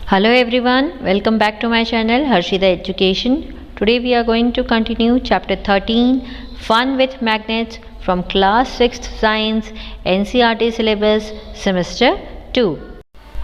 Hello everyone, welcome back to my channel Harshida Education. Today we are going to continue chapter 13 Fun with Magnets from class 6th Science NCERT syllabus semester 2.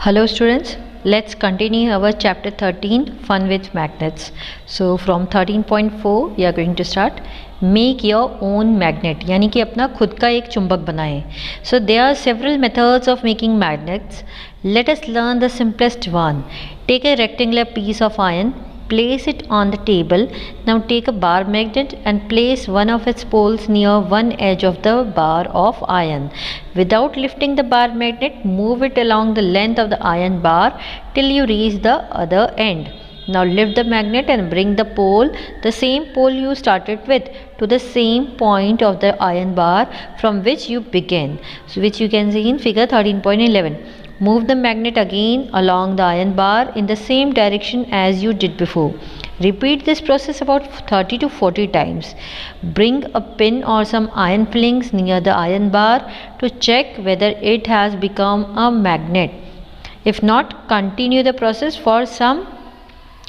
Hello students, let's continue our chapter 13 Fun with Magnets. So from 13.4 we are going to start Make your own magnet यानी कि अपना खुद का एक चुंबक बनाएं. So there are several methods of making magnets. Let us learn the simplest one. Take a rectangular piece of iron, place it on the table. Now take a bar magnet and place one of its poles near one edge of the bar of iron. Without lifting the bar magnet, move it along the length of the iron bar till you reach the other end. Now lift the magnet and bring the pole, the same pole you started with, to the same point of the iron bar from which you began, so which you can see in figure 13.11. Move the magnet again along the iron bar in the same direction as you did before. Repeat this process about 30 to 40 times. Bring a pin or some iron filings near the iron bar to check whether it has become a magnet. If not, continue the process for some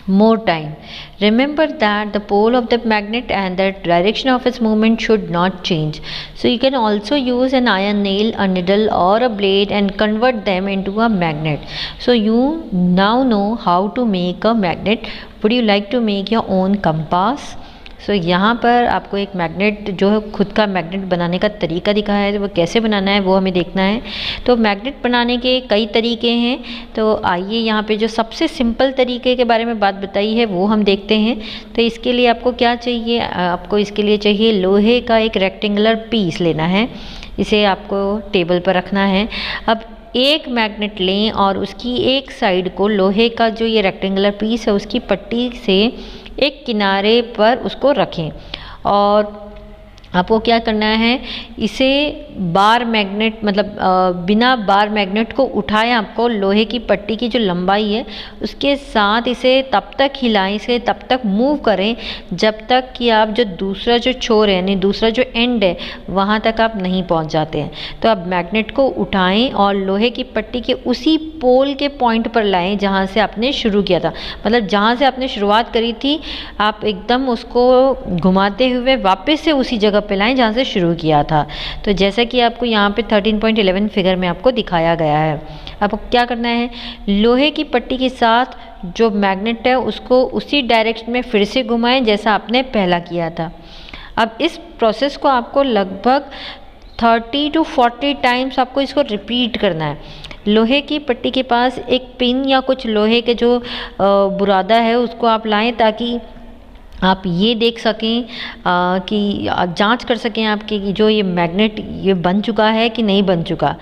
more time. Remember that the pole of the magnet and the direction of its movement should not change. So you can also use an iron nail, a needle or a blade and convert them into a magnet. So you now know how to make a magnet. Would you like to make your own compass? सो यहाँ पर आपको एक magnet जो है खुद का magnet बनाने का तरीका दिखाया है, वो कैसे बनाना है वो हमें देखना है. तो मैग्नेट बनाने के कई तरीके हैं. तो आइए यहाँ पे जो सबसे सिंपल तरीके के बारे में बात बताई है वो हम देखते हैं. तो इसके लिए आपको क्या चाहिए, आपको इसके लिए चाहिए लोहे का एक रेक्टेंगुलर पीस लेना है. इसे आपको टेबल पर रखना है. अब एक मैग्नेट लें और उसकी एक साइड को लोहे का जो ये रेक्टेंगुलर पीस है उसकी पट्टी से एक किनारे पर उसको रखें. और आपको क्या करना है, इसे बार मैग्नेट मतलब बिना बार मैग्नेट को उठाएं. आपको लोहे की पट्टी की जो लंबाई है उसके साथ इसे तब तक हिलाएं, इसे तब तक मूव करें जब तक कि आप जो दूसरा जो छोर है यानी दूसरा जो एंड है वहाँ तक आप नहीं पहुँच जाते हैं. तो आप मैग्नेट को उठाएं और लोहे की पट्टी के उसी पोल के पॉइंट पर लाएं जहाँ से आपने शुरू किया था. मतलब जहाँ से आपने शुरुआत करी थी आप एकदम उसको घुमाते हुए वापस से उसी जगह पे लाएं जहाँ से शुरू किया था. तो जैसा कि आपको यहाँ पे 13.11 फिगर में आपको दिखाया गया है. आपको क्या करना है, लोहे की पट्टी के साथ जो मैग्नेट है उसको उसी डायरेक्शन में फिर से घुमाएं जैसा आपने पहला किया था. अब इस प्रोसेस को आपको लगभग 30 to 40 टाइम्स आपको इसको रिपीट करना है. लोहे की पट्टी के पास एक पिन या कुछ लोहे के जो बुरादा है उसको आप लाएं ताकि आप ये देख सकें कि जांच कर सकें आपके कि जो ये मैग्नेट ये बन चुका है कि नहीं बन चुका.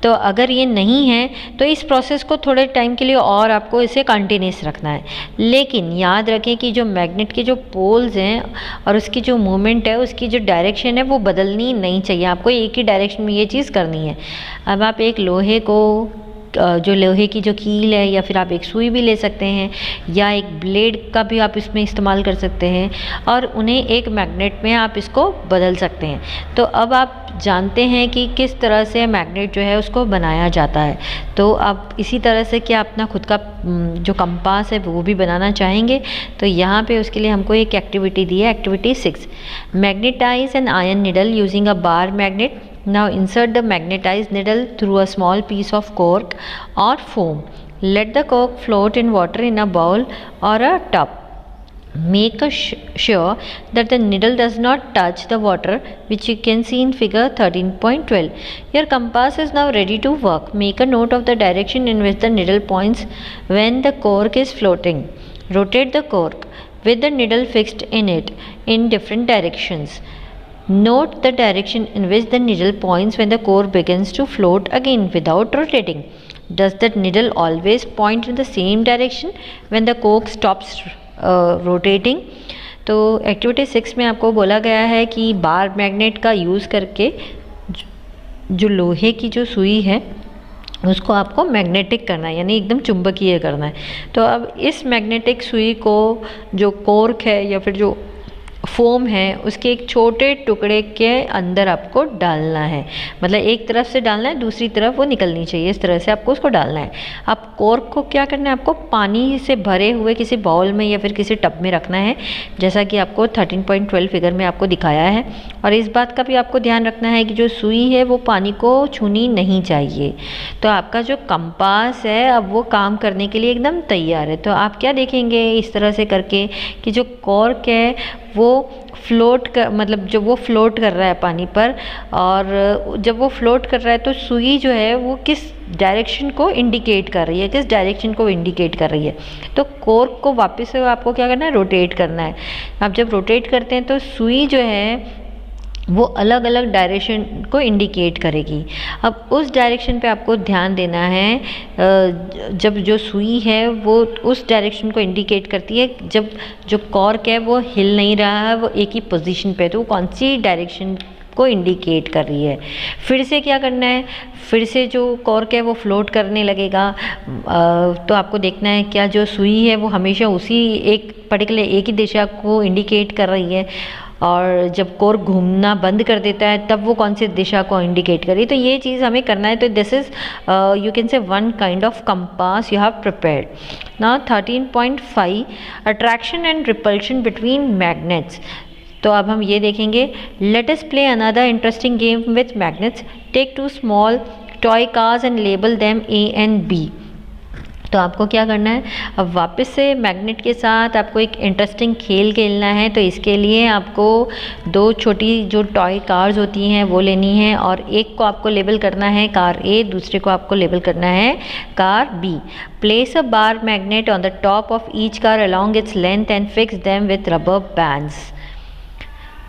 तो अगर ये नहीं है तो इस प्रोसेस को थोड़े टाइम के लिए और आपको इसे कंटिन्यूस रखना है. लेकिन याद रखें कि जो मैग्नेट के जो पोल्स हैं और उसकी जो मूवमेंट है उसकी जो डायरेक्शन है वो बदलनी नहीं चाहिए. आपको एक ही डायरेक्शन में ये चीज़ करनी है. अब आप एक लोहे को जो लोहे की जो कील है या फिर आप एक सुई भी ले सकते हैं या एक ब्लेड का भी आप इसमें इस्तेमाल कर सकते हैं और उन्हें एक मैग्नेट में आप इसको बदल सकते हैं. तो अब आप जानते हैं कि किस तरह से मैग्नेट जो है उसको बनाया जाता है. तो आप इसी तरह से क्या अपना खुद का जो कंपास है वो भी बनाना चाहेंगे तो यहाँ पे उसके लिए हमको एक एक्टिविटी दी है. Activity 6, magnetize an iron needle using a bar magnet. Now insert the magnetized needle through a small piece of cork or foam. Let the cork float in water in a bowl or a tub. Make sure that the needle does not touch the water, which you can see in figure 13.12. Your compass is now ready to work. Make a note of the direction in which the needle points when the cork is floating. Rotate the cork with the needle fixed in it in different directions. Note the direction in which the needle points when the cork begins to float again without rotating. Does the needle always point in the same direction when the cork stops rotating? तो activity 6 में आपको बोला गया है कि bar magnet का use करके जो लोहे की जो सुई है उसको आपको मैग्नेटिक करना है यानी एकदम चुंबकीय करना है. तो अब इस मैग्नेटिक सुई को जो कॉर्क है या फिर जो फोम है उसके एक छोटे टुकड़े के अंदर आपको डालना है, मतलब एक तरफ से डालना है, दूसरी तरफ वो निकलनी चाहिए, इस तरह से आपको उसको डालना है। अब कॉर्क को क्या करना है, आपको पानी से भरे हुए किसी बाउल में या फिर किसी टब में रखना है, जैसा कि आपको 13.12 फिगर में आपको दिखाया है। और इस बात का भी आपको ध्यान रखना है कि जो सुई है वो पानी को छूनी नहीं चाहिए। तो आपका जो कंपास है अब वो काम करने के लिए एकदम तैयार है। तो आप क्या देखेंगे इस तरह से करके कि जो कॉर्क है वो फ्लोट कर, मतलब जब वो फ्लोट कर रहा है पानी पर, और जब वो फ्लोट कर रहा है तो सुई जो है वो किस डायरेक्शन को इंडिकेट कर रही है, किस डायरेक्शन को इंडिकेट कर रही है। तो कॉर्क को वापस से आपको क्या करना है, रोटेट करना है। आप जब रोटेट करते हैं तो सुई जो है वो अलग अलग डायरेक्शन को इंडिकेट करेगी। अब उस डायरेक्शन पे आपको ध्यान देना है, जब जो सुई है वो उस डायरेक्शन को इंडिकेट करती है, जब जो कॉर्क है वो हिल नहीं रहा है, वो एक ही पोजीशन पे है, तो वो कौन सी डायरेक्शन को इंडिकेट कर रही है। फिर से क्या करना है, फिर से जो कॉर्क है वो फ्लोट करने लगेगा। तो आपको देखना है क्या जो सुई है वो हमेशा उसी एक पर्टिकुलर एक ही दिशा को इंडिकेट कर रही है, और जब कॉर्क घूमना बंद कर देता है तब वो कौन सी दिशा को इंडिकेट करी। तो ये चीज़ हमें करना है। तो this is you can say one kind of compass you have prepared. Now 13.5 attraction and repulsion between magnets. तो अब हम ये देखेंगे, let us play another interesting game with magnets. Take 2 small toy cars and label them A and B। तो आपको क्या करना है, अब वापस से मैग्नेट के साथ आपको एक इंटरेस्टिंग खेल खेलना है। तो इसके लिए आपको 2 छोटी जो टॉय कार्स होती हैं वो लेनी है, और एक को आपको लेबल करना है कार A, दूसरे को आपको लेबल करना है car B। Place a bar magnet on the top of each car along its length and fix them with rubber bands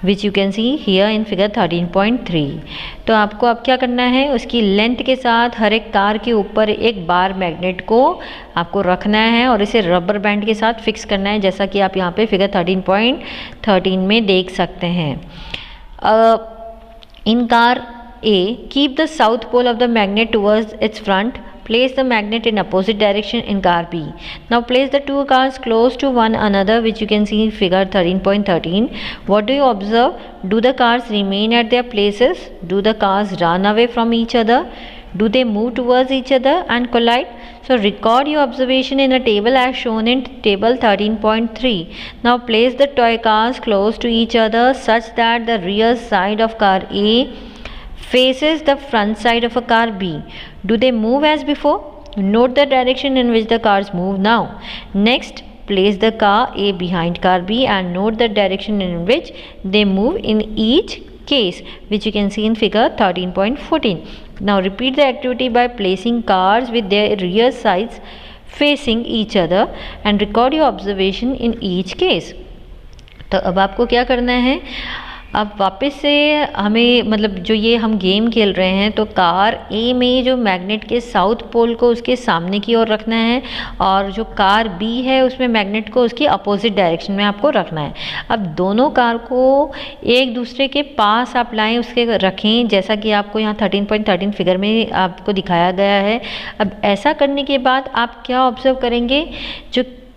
which you can see here in figure 13.3। तो आपको अब क्या करना है, उसकी लेंथ के साथ हर एक कार के ऊपर एक बार मैग्नेट को आपको रखना है और इसे रबर बैंड के साथ फिक्स करना है, जैसा कि आप यहाँ पे फिगर 13.13 में देख सकते हैं। इन car A, keep the south pole of the magnet towards its front. Place the magnet in opposite direction in car B. Now place the 2 cars close to one another, which you can see in figure 13.13. What do you observe? Do the cars remain at their places? Do the cars run away from each other? Do they move towards each other and collide? So record your observation in a table as shown in table 13.3. Now place the toy cars close to each other such that the rear side of car A faces the front side of a car B. Do they move as before? Note the direction in which the cars move now. Next, place the car A behind car B and note the direction in which they move in each case, which you can see in figure 13.14. Now repeat the activity by placing cars with their rear sides facing each other and record your observation in each case. तो अब आपको क्या करना है, अब वापस से हमें मतलब जो ये हम गेम खेल रहे हैं, तो कार ए में जो मैग्नेट के साउथ पोल को उसके सामने की ओर रखना है, और जो कार बी है उसमें मैग्नेट को उसकी अपोजिट डायरेक्शन में आपको रखना है। अब दोनों कार को एक दूसरे के पास आप लाएं, उसके रखें, जैसा कि आपको यहाँ 13.13 फिगर में आपको दिखाया गया है। अब ऐसा करने के बाद आप क्या ऑब्जर्व करेंगे,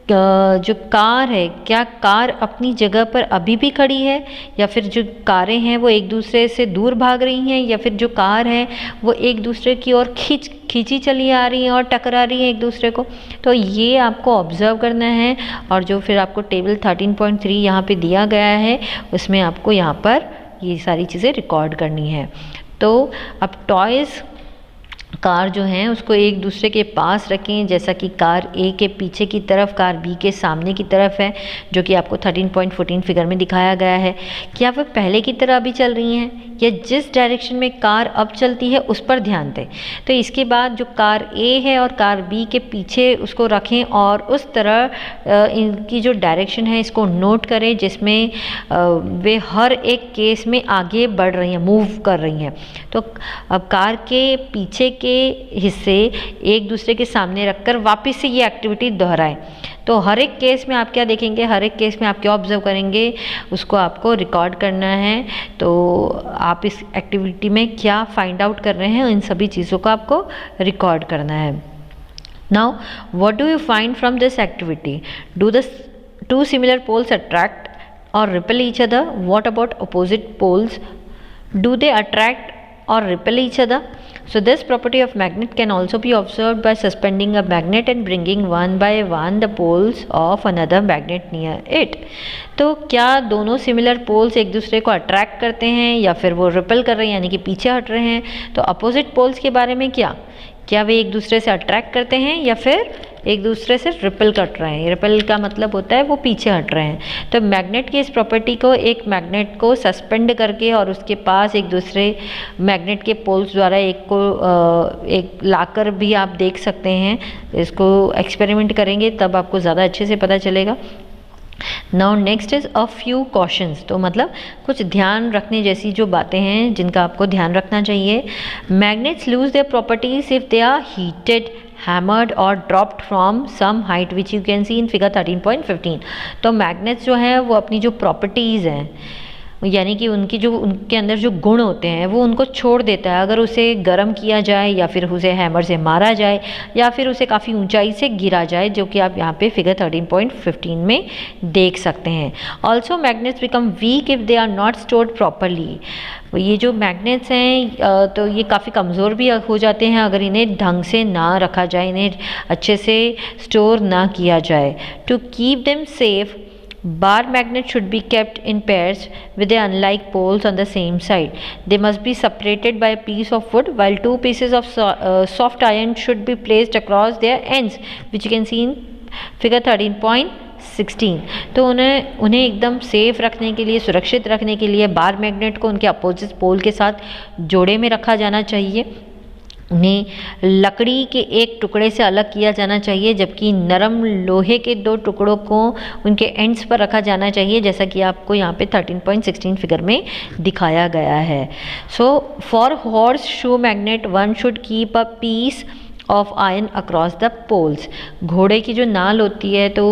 जो कार है, क्या कार अपनी जगह पर अभी भी खड़ी है, या फिर जो कारें हैं वो एक दूसरे से दूर भाग रही हैं, या फिर जो कार है वो एक दूसरे की ओर खींची चली आ रही हैं और टकरा रही हैं एक दूसरे को। तो ये आपको ऑब्जर्व करना है, और जो फिर आपको टेबल 13.3 यहाँ पे दिया गया है उसमें आपको यहाँ पर ये सारी चीज़ें रिकॉर्ड करनी है। तो अब टॉयज़ कार जो हैं उसको एक दूसरे के पास रखें, जैसा कि कार ए के पीछे की तरफ कार बी के सामने की तरफ है, जो कि आपको 13.14 फिगर में दिखाया गया है। क्या वह पहले की तरह अभी चल रही हैं, या जिस डायरेक्शन में कार अब चलती है उस पर ध्यान दें। तो इसके बाद जो कार ए है और कार बी के पीछे उसको रखें, और उस तरह इनकी जो डायरेक्शन है इसको नोट करें, जिसमें वे हर एक केस में आगे बढ़ रही हैं, मूव कर रही हैं। तो अब कार के पीछे के हिस्से एक दूसरे के सामने रखकर वापस से ये एक्टिविटी दोहराएं। तो हर एक केस में आप क्या देखेंगे, हर एक केस में आप क्या ऑब्जर्व करेंगे, उसको आपको रिकॉर्ड करना है। तो आप इस एक्टिविटी में क्या फाइंड आउट कर रहे हैं, इन सभी चीज़ों को आपको रिकॉर्ड करना है। Now what do you find from this activity? Do the 2 similar poles attract or repel each other? What about opposite poles? Do they attract or repel each other? So this property of magnet can also be observed by suspending a magnet and bringing one by one the poles of another magnet near it. तो क्या दोनों similar poles एक दूसरे को attract करते हैं या फिर वो रिपेल कर रहे हैं यानी कि पीछे हट रहे हैं? तो अपोजिट पोल्स के बारे में क्या वे एक दूसरे से अट्रैक्ट करते हैं या फिर एक दूसरे से रिपेल कर रहे हैं? रिपेल का मतलब होता है वो पीछे हट रहे हैं। तो मैग्नेट की इस प्रॉपर्टी को एक मैग्नेट को सस्पेंड करके और उसके पास एक दूसरे मैग्नेट के पोल्स द्वारा एक लाकर भी आप देख सकते हैं। इसको एक्सपेरिमेंट करेंगे तब आपको ज़्यादा अच्छे से पता चलेगा। Now next is a few cautions. तो मतलब कुछ ध्यान रखने जैसी जो बातें हैं जिनका आपको ध्यान रखना चाहिए। Magnets lose their properties if they are heated, hammered और dropped from some height which you can see in figure 13.15। तो मैग्नेट्स जो है वो अपनी जो प्रॉपर्टीज़ हैं यानी कि उनके अंदर जो गुण होते हैं वो उनको छोड़ देता है अगर उसे गर्म किया जाए या फिर उसे हैमर से मारा जाए या फिर उसे काफ़ी ऊंचाई से गिरा जाए, जो कि आप यहाँ पे फिगर 13.15 में देख सकते हैं। Also magnets become weak if they are not stored properly. ये जो मैग्नेट्स हैं तो ये काफ़ी कमज़ोर भी हो जाते हैं अगर इन्हें ढंग से ना रखा जाए, इन्हें अच्छे से स्टोर ना किया जाए। To keep them safe, bar magnets should be kept in pairs with the unlike poles on the same side. They must be separated by a piece of wood, while two pieces of soft iron should be placed across their ends, which you can see in figure 13.16। तो उन्हें एकदम safe रखने के लिए, सुरक्षित रखने के लिए बार मैग्नेट को उनके अपोजिट पोल के साथ जोड़े में रखा जाना चाहिए। उन्हें लकड़ी के एक टुकड़े से अलग किया जाना चाहिए, जबकि नरम लोहे के दो टुकड़ों को उनके एंड्स पर रखा जाना चाहिए, जैसा कि आपको यहाँ पे 13.16 फिगर में दिखाया गया है। So for horse shoe magnet one should keep a piece of iron across the poles. घोड़े की जो नाल होती है तो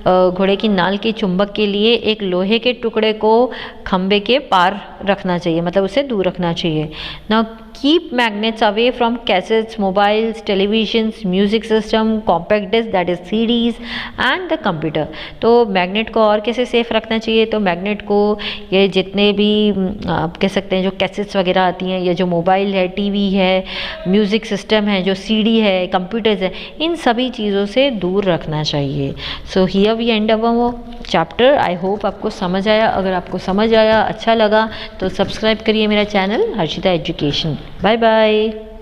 घोड़े की नाल के चुंबक के लिए एक लोहे के टुकड़े को खंबे के पार रखना चाहिए, मतलब उसे दूर रखना चाहिए। Now keep magnets away from cassettes, mobiles, televisions, music system, compact disc that is CDs and the computer. तो मैग्नेट को और कैसे सेफ रखना चाहिए? तो मैग्नेट को ये जितने भी आप कह सकते हैं जो कैसेट्स वगैरह आती हैं या जो मोबाइल है, टीवी है, म्यूज़िक सिस्टम है, जो सीडी है, कंप्यूटर्स है, इन सभी चीज़ों से दूर रखना चाहिए। So here we end our chapter. I hope आपको समझ आया। अगर आपको समझ आया, अच्छा लगा तो सब्सक्राइब करिए मेरा channel Harshita education. Bye bye.